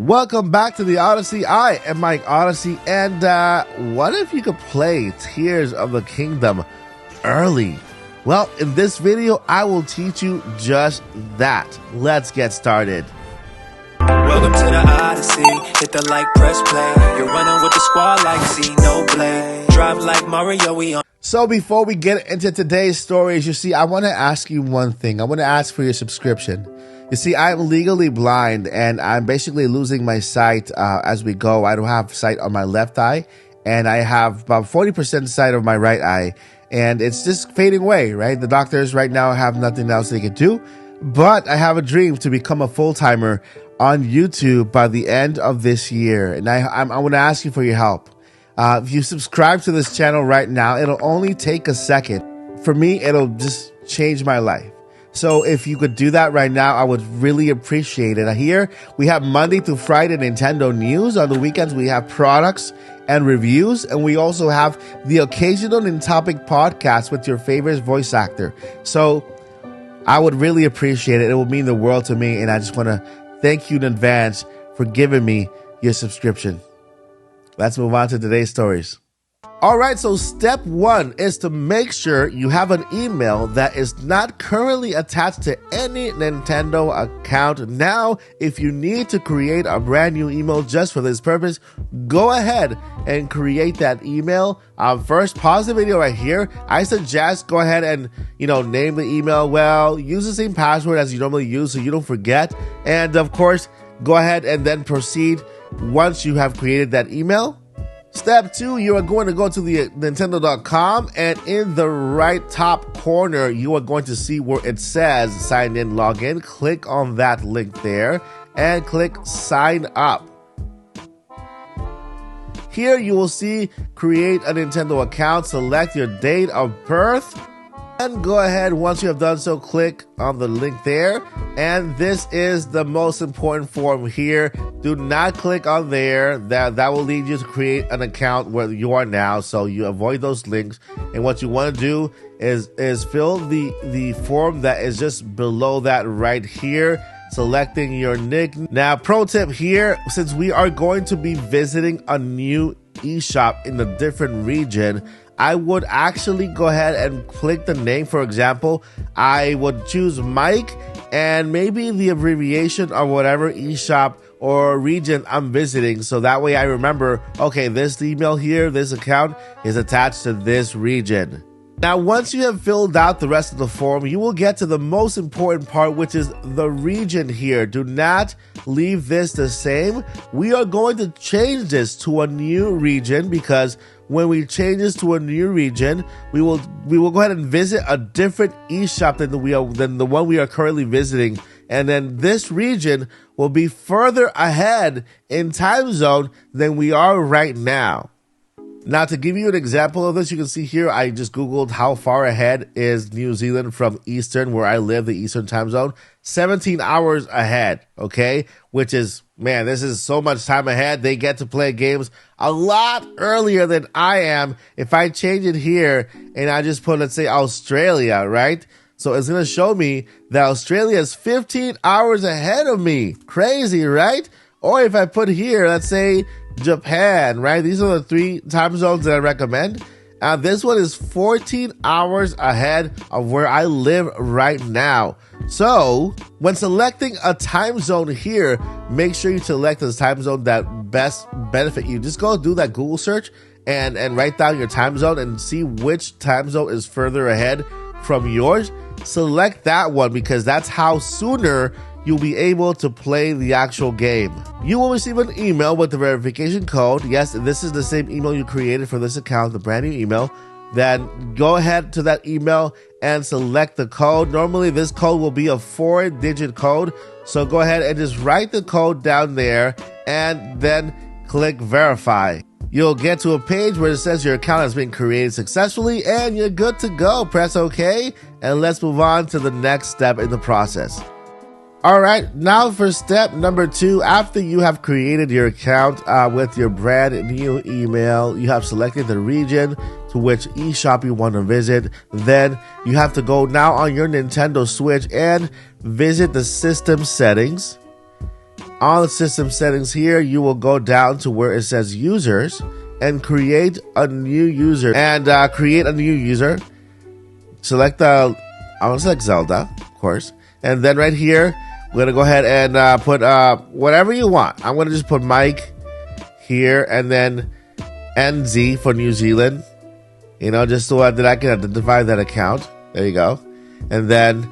Welcome back to the Odyssey. I am Mike Odyssey, and what if you could play Tears of the Kingdom early? Well, in this video, I will teach you just that. Let's get started. Welcome to the Odyssey. Hit the like, press play. You're running with the squad like Xenoblade. Drive like Mario, we on. So before we get into today's stories, you see, I want to ask you one thing. I want to ask for your subscription. You see, I'm legally blind, and I'm basically losing my sight as we go. I don't have sight on my left eye, and I have about 40% sight of my right eye, and it's just fading away, right? The doctors right now have nothing else they can do, but I have a dream to become a full-timer on YouTube by the end of this year, and I want to ask you for your help. If you subscribe to this channel right now, it'll only take a second. For me, it'll just change my life. So if you could do that right now, I would really appreciate it. Here, we have Monday through Friday Nintendo news. On the weekends, we have products and reviews. And we also have the occasional in-topic podcast with your favorite voice actor. So I would really appreciate it. It would mean the world to me. And I just want to thank you in advance for giving me your subscription. Let's move on to today's stories. All right, so step one is to make sure you have an email that is not currently attached to any Nintendo account. Now, if you need to create a brand new email just for this purpose, go ahead and create that email. First, pause the video right here. I suggest go ahead and, name the email. Well, use the same password as you normally use so you don't forget. And of course, go ahead and then proceed once you have created that email. Step two, you are going to go to the Nintendo.com, and in the right top corner, you are going to see where it says sign in, login. Click on that link there and click sign up. Here you will see create a Nintendo account, select your date of birth, and go ahead. Once you have done so, click on the link there. And this is the most important form here. Do not click on there. That will lead you to create an account where you are now. So you avoid those links. And what you want to do is fill the form that is just below that right here, selecting your nick. Now, pro tip here, since we are going to be visiting a new eShop in a different region, I would actually go ahead and click the name. For example, I would choose Mike and maybe the abbreviation of whatever eShop or region I'm visiting. So that way I remember, okay, this email here, this account is attached to this region. Now, once you have filled out the rest of the form, you will get to the most important part, which is the region here. Do not leave this the same. We are going to change this to a new region, because when we change this to a new region, we will go ahead and visit a different eShop than the one we are currently visiting. And then this region will be further ahead in time zone than we are right now. Now, to give you an example of this, you can see here, I just Googled how far ahead is New Zealand from Eastern, where I live, the Eastern time zone. 17 hours ahead, okay? Which is, man, this is so much time ahead. They get to play games a lot earlier than I am. If I change it here and I just put, let's say, Australia, right? So it's going to show me that Australia is 15 hours ahead of me. Crazy, right? Or if I put here, let's say, Japan, right? These are the 3 time zones that I recommend. This one is 14 hours ahead of where I live right now. So when selecting a time zone here, make sure you select the time zone that best benefit you. Just go do that Google search and write down your time zone and see which time zone is further ahead from yours. Select that one, because that's how sooner you'll be able to play the actual game. You will receive an email with the verification code. Yes, this is the same email you created for this account, the brand new email. Then go ahead to that email and select the code. Normally, this code will be a 4-digit code. So go ahead and just write the code down there and then click verify. You'll get to a page where it says your account has been created successfully and you're good to go. Press OK, and let's move on to the next step in the process. All right, now for step number 2, after you have created your account with your brand new email, you have selected the region to which eShop you want to visit, then you have to go now on your Nintendo Switch and visit the system settings. On the system settings here, you will go down to where it says users and create a new user. And create a new user. Select the, I'm gonna select Zelda, of course. And then right here, we're gonna go ahead and put whatever you want. I'm gonna just put Mike here and then NZ for New Zealand. You know, just so that I can identify that account. There you go. And then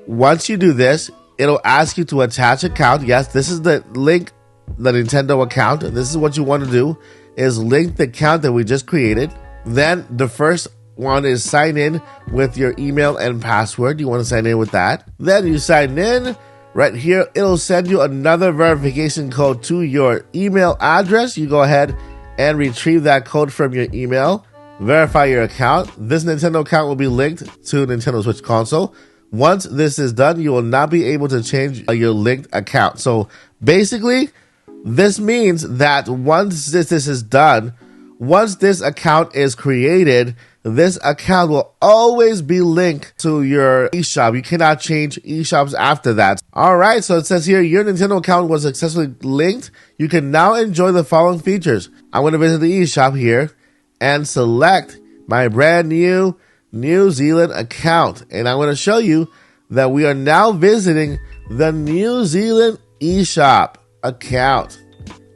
once you do this, it'll ask you to attach account. Yes, this is the link, the Nintendo account. This is what you want to do, is link the account that we just created. Then the first one is sign in with your email and password. You want to sign in with that. Then you sign in. Right here, it'll send you another verification code to your email address. You go ahead and retrieve that code from your email. Verify your account. This Nintendo account will be linked to Nintendo Switch console. Once this is done, you will not be able to change your linked account. So basically, this means that once this is done, once this account is created, this account will always be linked to your eShop. You cannot change eShops after that. Alright, so it says here, your Nintendo account was successfully linked. You can now enjoy the following features. I'm going to visit the eShop here and select my brand new New Zealand account. And I'm going to show you that we are now visiting the New Zealand eShop account.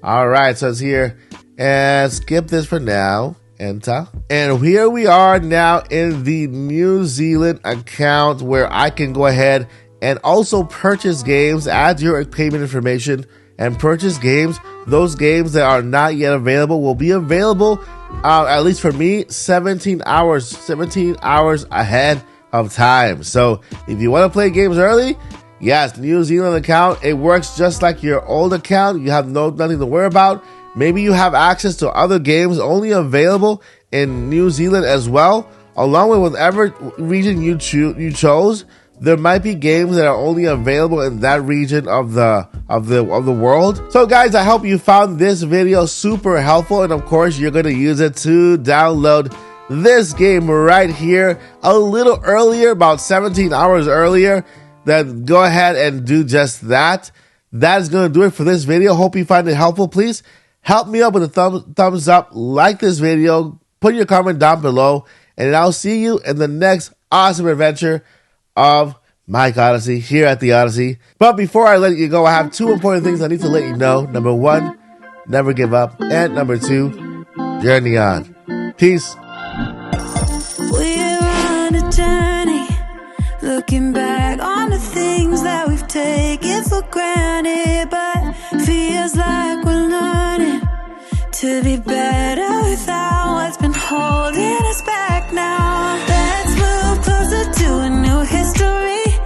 Alright, so it's here. And skip this for now. Enter. And here we are now in the New Zealand account where I can go ahead and also purchase games, add your payment information, and purchase games. Those games that are not yet available will be available, at least for me, 17 hours ahead of time. So if you want to play games early, yes, New Zealand account, it works just like your old account. You have nothing to worry about. Maybe you have access to other games only available in New Zealand as well. Along with whatever region you chose, there might be games that are only available in that region of the world. So guys, I hope you found this video super helpful, and of course you're going to use it to download this game right here a little earlier, about 17 hours earlier. Then go ahead and do just that. That is going to do it for this video. Hope you find it helpful. Please help me out with a thumbs up, like this video, put your comment down below, and I'll see you in the next awesome adventure of Mike Odyssey here at the Odyssey. But before I let you go, I have two important things I need to let you know. Number one, never give up. And number two, journey on. Peace. We're on a journey, looking back on the things that we've taken for granted, but feels like we're learning to be better.